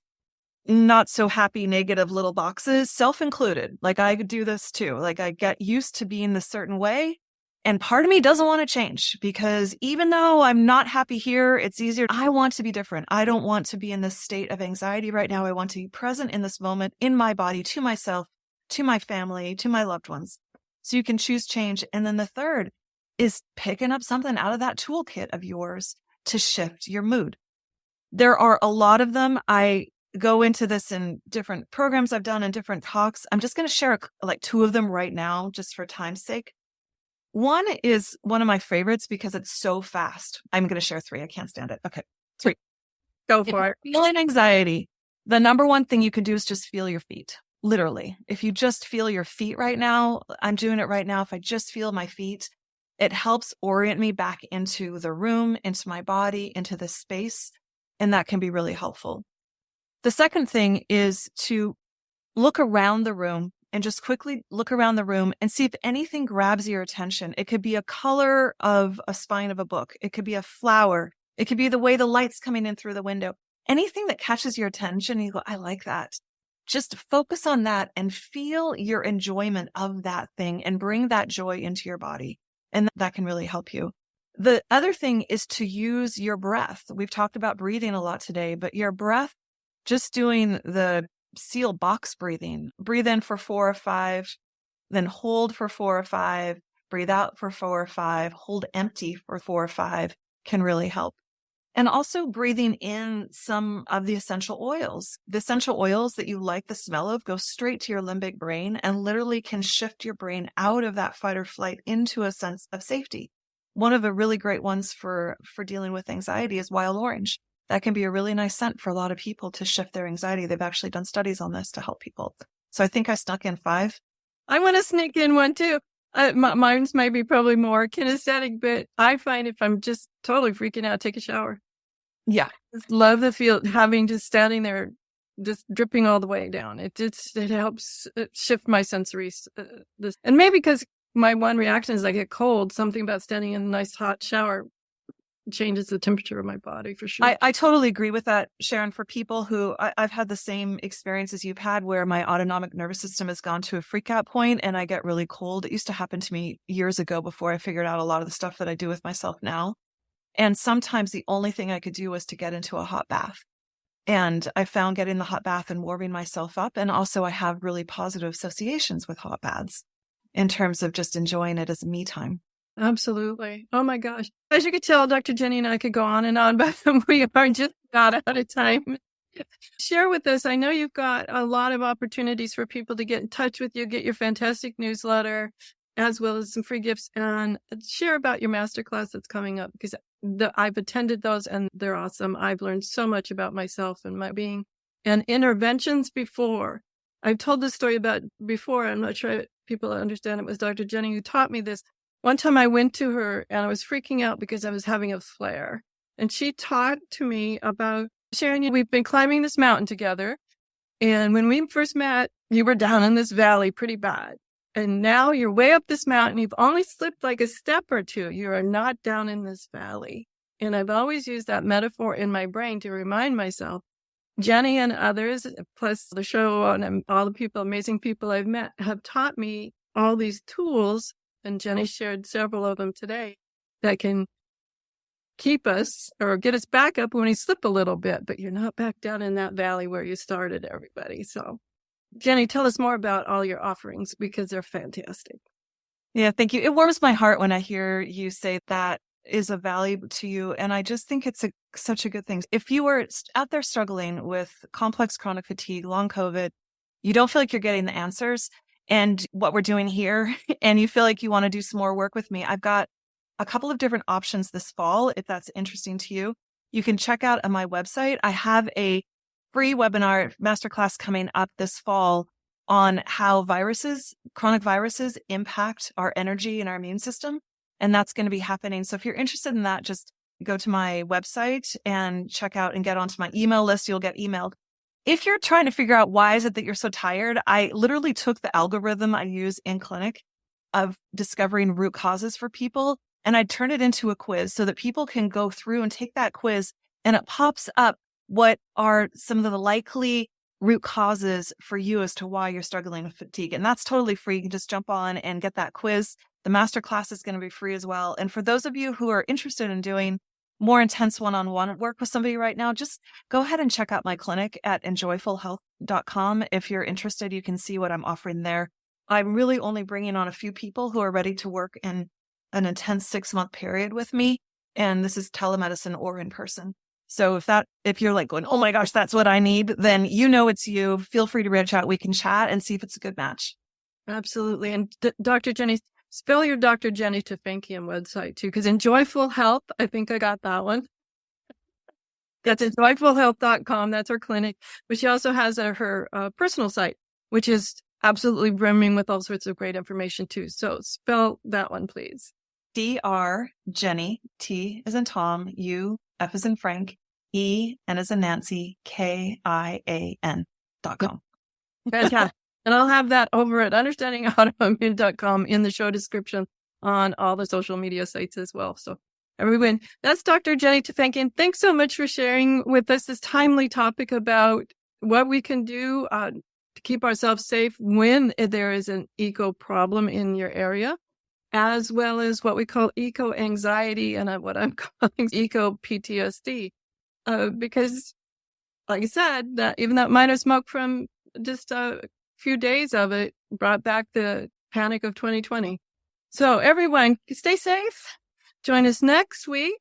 not so happy, negative little boxes, self-included. Like I do this too. Like I get used to being this certain way. And part of me doesn't want to change because even though I'm not happy here, it's easier. I want to be different. I don't want to be in this state of anxiety right now. I want to be present in this moment, in my body, to myself, to my family, to my loved ones. So you can choose change. And then the third is picking up something out of that toolkit of yours to shift your mood. There are a lot of them. I go into this in different programs I've done and different talks. I'm just going to share like 2 of them right now, just for time's sake. One is one of my favorites because it's so fast. I'm going to share 3. I can't stand it. Okay. 3. Go for it. Feeling anxiety. The number one thing you can do is just feel your feet. Literally. If you just feel your feet right now, I'm doing it right now. If I just feel my feet, it helps orient me back into the room, into my body, into this space. And that can be really helpful. The second thing is to look around the room and just quickly look around the room and see if anything grabs your attention. It could be a color of a spine of a book. It could be a flower. It could be the way the light's coming in through the window. Anything that catches your attention, you go, I like that. Just focus on that and feel your enjoyment of that thing and bring that joy into your body. And that can really help you. The other thing is to use your breath. We've talked about breathing a lot today, but your breath, just doing the seal box breathing. Breathe in for 4 or 5, then hold for 4 or 5, breathe out for 4 or 5, hold empty for 4 or 5 can really help. And also breathing in some of the essential oils. The essential oils that you like the smell of go straight to your limbic brain and literally can shift your brain out of that fight or flight into a sense of safety. One of the really great ones for dealing with anxiety is wild orange. That can be a really nice scent for a lot of people to shift their anxiety. They've actually done studies on this to help people. So I think I snuck in 5. I want to sneak in one too. Mine's maybe probably more kinesthetic, but I find if I'm just totally freaking out, take a shower. Yeah. Just love the feel, having just standing there, just dripping all the way down. It helps shift my sensories. And maybe because my one reaction is I get cold, something about standing in a nice hot shower changes the temperature of my body for sure. I totally agree with that, Sharon. For people who I've had the same experience as you've had, where my autonomic nervous system has gone to a freak out point and I get really cold. It used to happen to me years ago before I figured out a lot of the stuff that I do with myself now. And sometimes the only thing I could do was to get into a hot bath. And I found getting the hot bath and warming myself up. And also I have really positive associations with hot baths in terms of just enjoying it as me time. Absolutely. Oh my gosh. As you could tell, Dr. Jenny and I could go on, but we are just not out of time. Share with us. I know you've got a lot of opportunities for people to get in touch with you, get your fantastic newsletter, as well as some free gifts, and share about your masterclass that's coming up, because I've attended those and they're awesome. I've learned so much about myself and my being and interventions before. I've told this story about before. I'm not sure people understand. It was Dr. Jenny who taught me this. One time I went to her and I was freaking out because I was having a flare. And she taught to me about, Sharon, we've been climbing this mountain together. And when we first met, you were down in this valley pretty bad. And now you're way up this mountain. You've only slipped like a step or two. You are not down in this valley. And I've always used that metaphor in my brain to remind myself. Jenny and others, plus the show and all the people, amazing people I've met, have taught me all these tools. And Jenny shared several of them today that can keep us or get us back up when we slip a little bit, but you're not back down in that valley where you started, everybody. So Jenny, tell us more about all your offerings because they're fantastic. Yeah, thank you. It warms my heart when I hear you say that is of value to you. And I just think it's such a good thing. If you were out there struggling with complex chronic fatigue, long COVID, you don't feel like you're getting the answers and what we're doing here, and you feel like you want to do some more work with me, I've got a couple of different options this fall. If that's interesting to you, you can check out on my website. I have a free webinar masterclass coming up this fall on how chronic viruses impact our energy and our immune system. And that's going to be happening. So if you're interested in that, just go to my website and check out and get onto my email list. You'll get emailed. If you're trying to figure out why is it that you're so tired, I literally took the algorithm I use in clinic of discovering root causes for people, and I turned it into a quiz so that people can go through and take that quiz, and it pops up what are some of the likely root causes for you as to why you're struggling with fatigue. And that's totally free. You can just jump on and get that quiz. The masterclass is going to be free as well. And for those of you who are interested in doing more intense one-on-one work with somebody right now, just go ahead and check out my clinic at enjoyfulhealth.com. If you're interested, you can see what I'm offering there. I'm really only bringing on a few people who are ready to work in an intense 6-month period with me. And this is telemedicine or in person. So if you're like going, oh my gosh, that's what I need, then you know it's you. Feel free to reach out. We can chat and see if it's a good match. Absolutely. And Dr. Jenny, spell your Dr. Jenny Tufenkian website too, because Enjoyful Health, I think I got that one. That's enjoyfulhealth.com. That's her clinic. But she also has her personal site, which is absolutely brimming with all sorts of great information too. So spell that one, please. Dr. Jenny, T as in Tom, U, F as in Frank, E, N as in Nancy, KIAN.com. Fantastic. And I'll have that over at understandingautoimmune.com in the show description on all the social media sites as well. So everyone, that's Dr. Jenny Tufenkian. Thanks so much for sharing with us this timely topic about what we can do to keep ourselves safe when there is an eco problem in your area, as well as what we call eco anxiety and what I'm calling eco PTSD. Because like I said, that even that minor smoke from just few days of it brought back the panic of 2020. So everyone, stay safe. Join us next week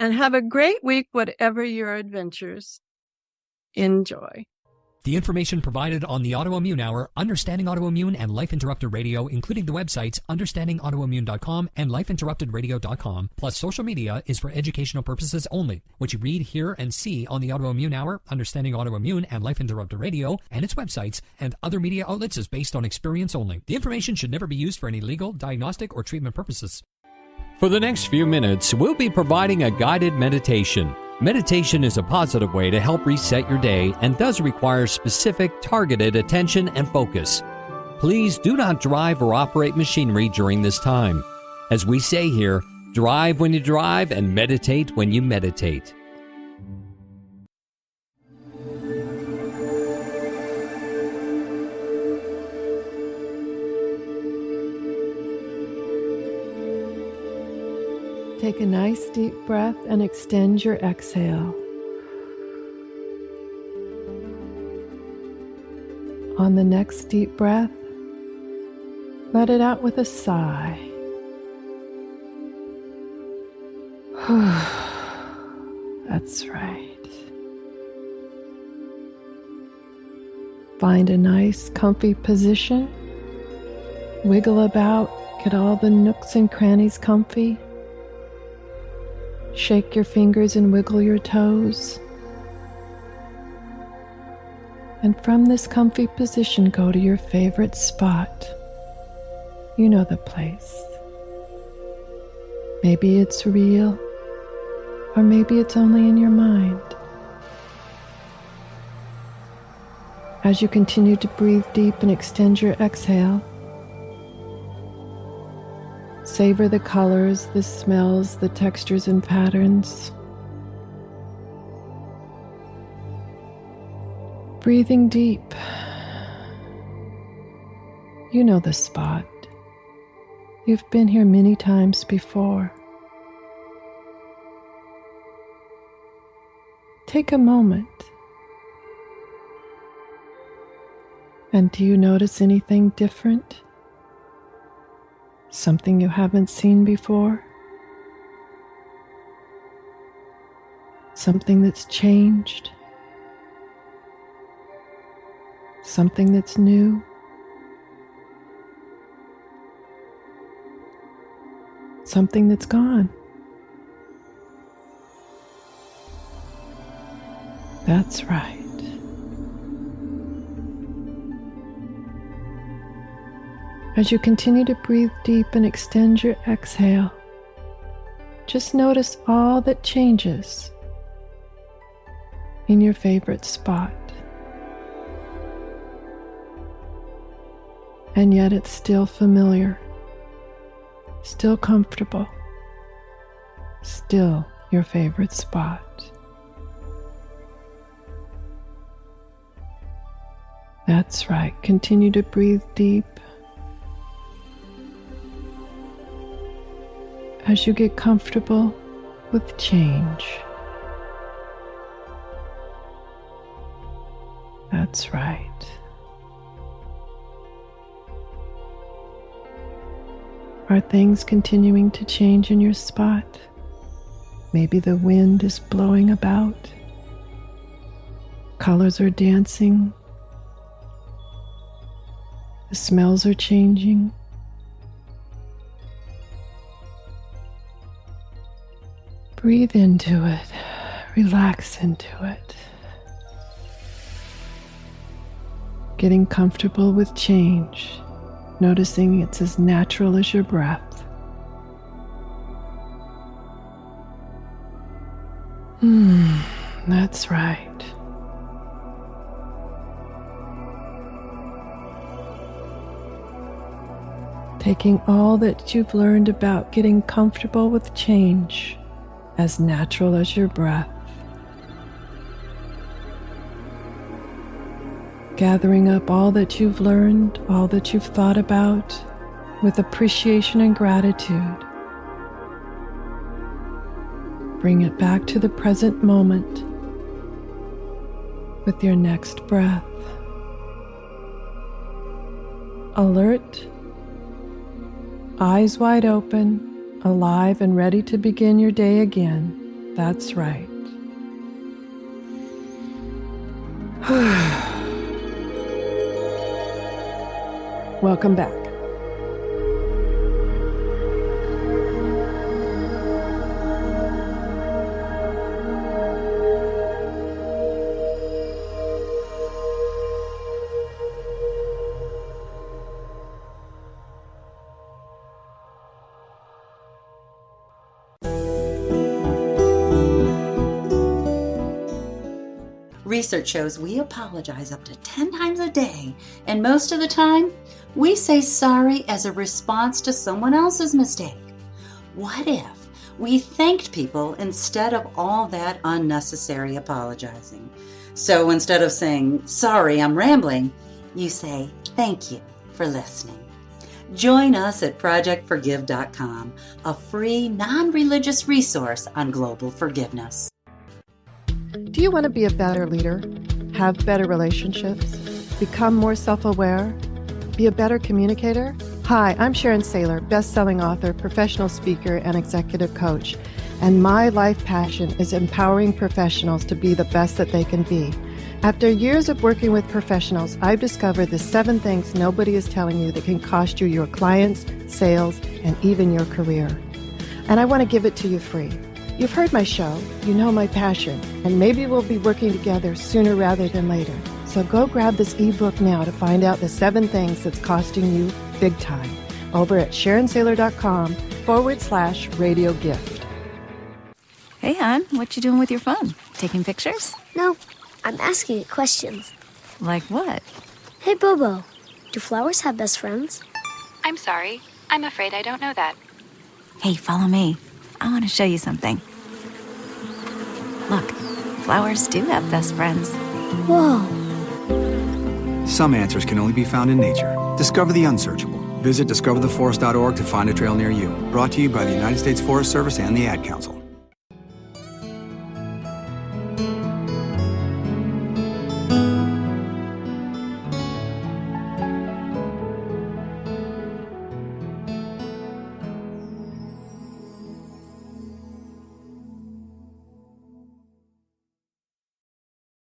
and have a great week, whatever your adventures. Enjoy. The information provided on the Autoimmune Hour, Understanding Autoimmune, and Life Interrupted Radio, including the websites understandingautoimmune.com and lifeinterruptedradio.com, plus social media, is for educational purposes only. What you read, hear, and see on the Autoimmune Hour, Understanding Autoimmune, and Life Interrupted Radio, and its websites, and other media outlets is based on experience only. The information should never be used for any legal, diagnostic, or treatment purposes. For the next few minutes, we'll be providing a guided meditation. Meditation is a positive way to help reset your day and does require specific, targeted attention and focus. Please do not drive or operate machinery during this time. As we say here, Drive when you drive and meditate when you meditate. Take a nice deep breath and extend your exhale. On the next deep breath, let it out with a sigh. That's right. Find a nice, comfy position. Wiggle about, get all the nooks and crannies comfy. Shake your fingers and wiggle your toes. And from this comfy position, go to your favorite spot. You know the place. Maybe it's real, or maybe it's only in your mind. As you continue to breathe deep and extend your exhale, savor the colors, the smells, the textures and patterns. Breathing deep. You know the spot. You've been here many times before. Take a moment. And do you notice anything different? Something you haven't seen before? Something that's changed? Something that's new? Something that's gone? That's right. As you continue to breathe deep and extend your exhale, just notice all that changes in your favorite spot. And yet it's still familiar, still comfortable, still your favorite spot. That's right. Continue to breathe deep. As you get comfortable with change. That's right. Are things continuing to change in your spot? Maybe the wind is blowing about. Colors are dancing. The smells are changing. Breathe into it. Relax into it. Getting comfortable with change. Noticing it's as natural as your breath. That's right. Taking all that you've learned about getting comfortable with change, as natural as your breath. Gathering up all that you've learned, all that you've thought about, with appreciation and gratitude. Bring it back to the present moment with your next breath. Alert, eyes wide open, alive and ready to begin your day again. That's right. Welcome back. Research shows we apologize up to 10 times a day, and most of the time, we say sorry as a response to someone else's mistake. What if we thanked people instead of all that unnecessary apologizing? So instead of saying, sorry, I'm rambling, you say, thank you for listening. Join us at projectforgive.com, a free, non-religious resource on global forgiveness. Do you want to be a better leader, have better relationships, become more self-aware, be a better communicator? Hi, I'm Sharon Sayler, best-selling author, professional speaker, and executive coach. And my life passion is empowering professionals to be the best that they can be. After years of working with professionals, I've discovered the 7 things nobody is telling you that can cost you your clients, sales, and even your career. And I want to give it to you free. You've heard my show, you know my passion, and maybe we'll be working together sooner rather than later. So go grab this ebook now to find out the 7 things that's costing you big time over at SharonSaylor.com/radio gift. Hey, hon, what you doing with your phone? Taking pictures? No, I'm asking it questions. Like what? Hey, Bobo, do flowers have best friends? I'm sorry. I'm afraid I don't know that. Hey, follow me. I want to show you something. Look, flowers do have best friends. Whoa. Some answers can only be found in nature. Discover the unsearchable. Visit discovertheforest.org to find a trail near you. Brought to you by the United States Forest Service and the Ad Council.